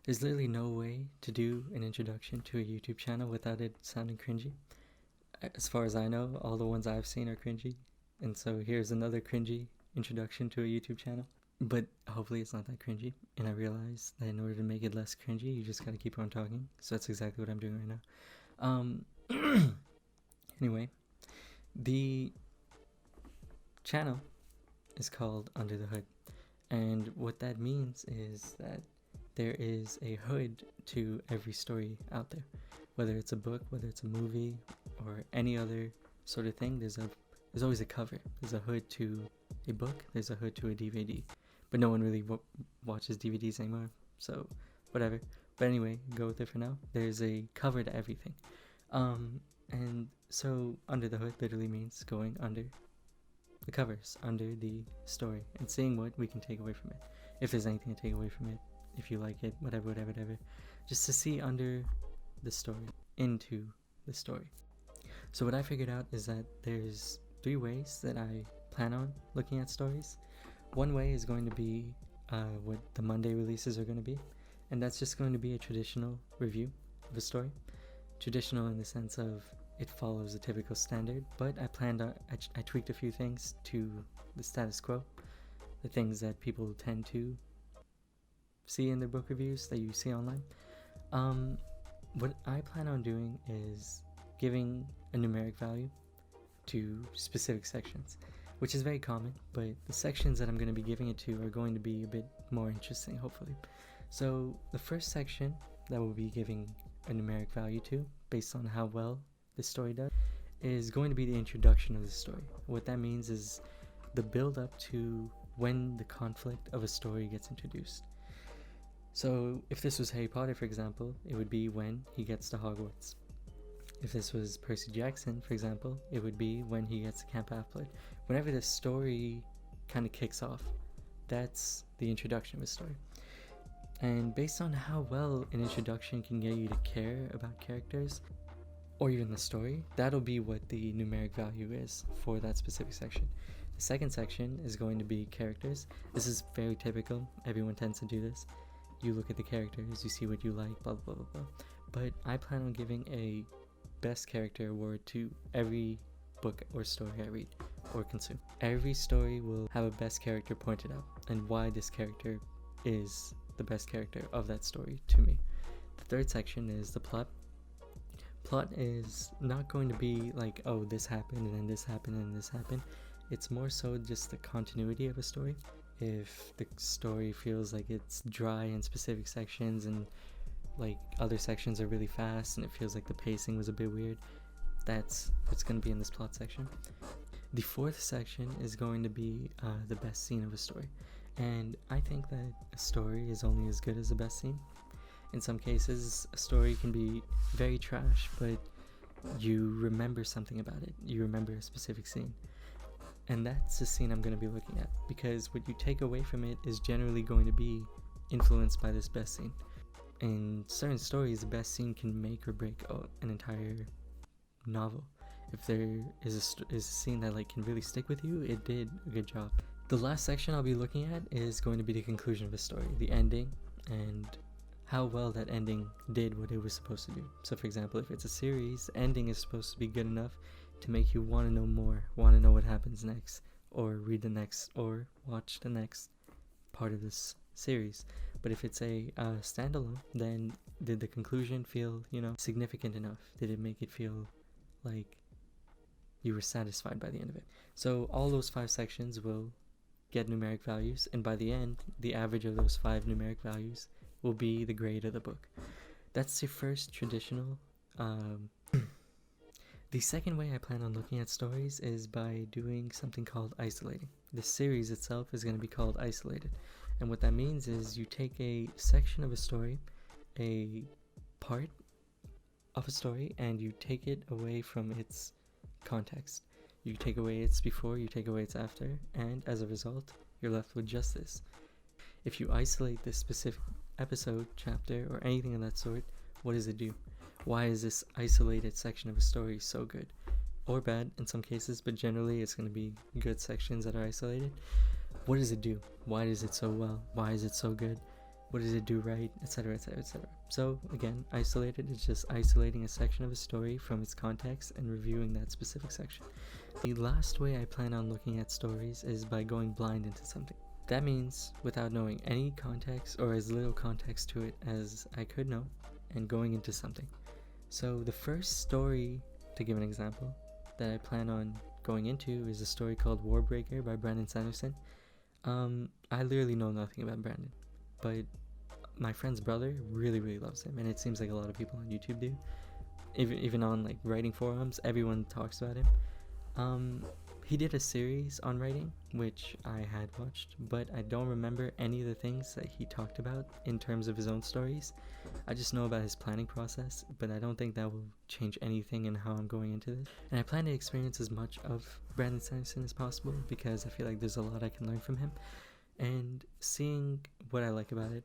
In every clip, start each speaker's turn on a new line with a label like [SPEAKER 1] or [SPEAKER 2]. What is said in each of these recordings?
[SPEAKER 1] There's literally no way to do an introduction to a YouTube channel without it sounding cringy. As far as I know, all the ones I've seen are cringy. And so here's another cringy introduction to a YouTube channel. But hopefully it's not that cringy. And I realize that in order to make it less cringy, you just gotta keep on talking. So that's exactly what I'm doing right now. Anyway, the channel is called Under the Hood. And what that means is that there is a hood to every story out there. Whether it's a book, whether it's a movie, or any other sort of thing, there's always a cover. There's a hood to a book, there's a hood to a DVD. But no one really watches DVDs anymore, so whatever. But anyway, go with it for now. There's a cover to everything. And so Under the Hood literally means going under the covers, under the story, and seeing what we can take away from it. If there's anything to take away from it, if you like it, whatever. Just to see under the story, into the story. So what I figured out is that there's 3 ways that I plan on looking at stories. One way is going to be what the Monday releases are going to be, and that's just going to be a traditional review of a story. Traditional in the sense of it follows a typical standard, but I tweaked a few things to the status quo, the things that people tend to see in their book reviews that you see online. What I plan on doing is giving a numeric value to specific sections, which is very common, but the sections that I'm going to be giving it to are going to be a bit more interesting, hopefully. So the first section that we'll be giving a numeric value to, based on how well the story does, is going to be the introduction of the story. What that means is the build up to when the conflict of a story gets introduced. So if this was Harry Potter, for example, it would be when he gets to Hogwarts. If this was Percy Jackson, for example, it would be when he gets to Camp Half-Blood. Whenever the story kind of kicks off, that's the introduction of a story. And based on how well an introduction can get you to care about characters, or even the story, that'll be what the numeric value is for that specific section. The second section is going to be characters. This is very typical. Everyone tends to do this. You look at the characters, you see what you like, blah, blah, blah, blah. But I plan on giving a best character award to every book or story I read or consume. Every story will have a best character pointed out and why this character is the best character of that story to me. The third section is the plot. Plot is not going to be like, oh, this happened and then this happened and this happened. It's more so just the continuity of a story. If the story feels like it's dry in specific sections and like other sections are really fast and it feels like the pacing was a bit weird, that's what's going to be in this plot section. The fourth section is going to be the best scene of a story. And I think that a story is only as good as the best scene. In some cases, a story can be very trash, but you remember something about it. You remember a specific scene. And that's the scene I'm going to be looking at, because what you take away from it is generally going to be influenced by this best scene. In certain stories, the best scene can make or break an entire novel. If there is a scene that like can really stick with you, it did a good job. The last section I'll be looking at is going to be the conclusion of a story, the ending, and how well that ending did what it was supposed to do. So for example, if it's a series, the ending is supposed to be good enough to make you want to know more, want to know what happens next, or read the next, or watch the next part of this series. But if it's a standalone, then did the conclusion feel, significant enough? Did it make it feel like you were satisfied by the end of it? So all those 5 sections will get numeric values, and by the end, the average of those 5 numeric values will be the grade of the book. That's the first traditional. The second way I plan on looking at stories is by doing something called isolating. The series itself is going to be called Isolated. And what that means is you take a section of a story, a part of a story, and you take it away from its context. You take away its before, you take away its after, and as a result, you're left with just this. If you isolate this specific episode, chapter, or anything of that sort, what does it do? Why is this isolated section of a story so good? Or bad in some cases, but generally it's going to be good sections that are isolated. What does it do? Why does it so well? Why is it so good? what does it do right, etc, etc, etc. So again, isolated is just isolating a section of a story from its context and reviewing that specific section. The last way I plan on looking at stories is by going blind into something. That means without knowing any context or as little context to it as I could know, and going into something. So the first story, to give an example, that I plan on going into is a story called Warbreaker by Brandon Sanderson. I literally know nothing about Brandon, but my friend's brother really loves him, and it seems like a lot of people on YouTube do. Even on like writing forums, everyone talks about him. He did a series on writing, which I had watched, but I don't remember any of the things that he talked about in terms of his own stories. I just know about his planning process, but I don't think that will change anything in how I'm going into this. And I plan to experience as much of Brandon Sanderson as possible, because I feel like there's a lot I can learn from him. And seeing what I like about it,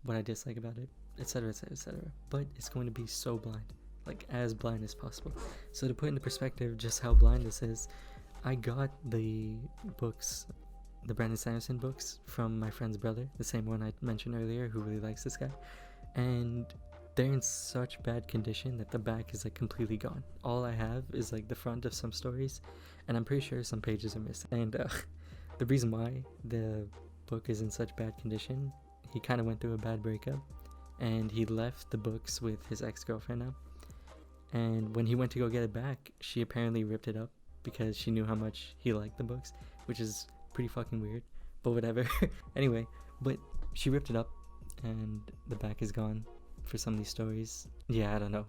[SPEAKER 1] what I dislike about it, etc, etc, etc. But it's going to be so blind, like as blind as possible. So to put into perspective just how blind this is, I got the books, the Brandon Sanderson books, from my friend's brother, the same one I mentioned earlier, who really likes this guy, and they're in such bad condition that the back is like completely gone. All I have is like the front of some stories, and I'm pretty sure some pages are missing. And the reason why the book is in such bad condition, he kind of went through a bad breakup, and he left the books with his ex-girlfriend now, and when he went to go get it back, she apparently ripped it up because she knew how much he liked the books, which is pretty fucking weird, but whatever. Anyway, but she ripped it up and the back is gone for some of these stories. Yeah, I don't know.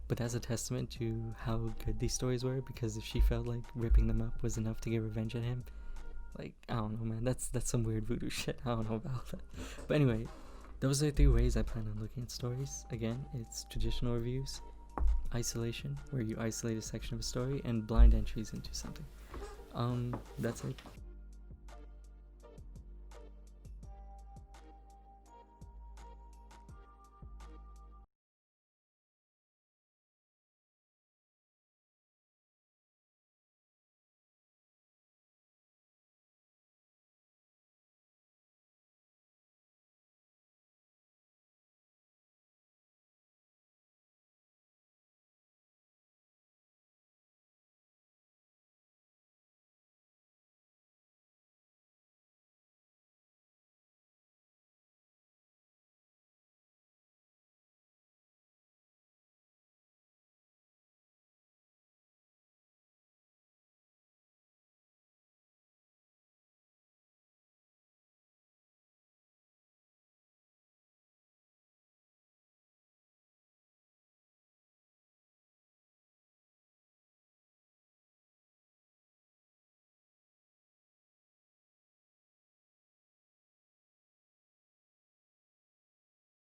[SPEAKER 1] But that's a testament to how good these stories were, because if she felt like ripping them up was enough to get revenge on him, like, I don't know, man, that's some weird voodoo shit. I don't know about that. But anyway, those are 3 ways I plan on looking at stories. Again, it's traditional reviews, isolation, where you isolate a section of a story, and blind entries into something. That's it.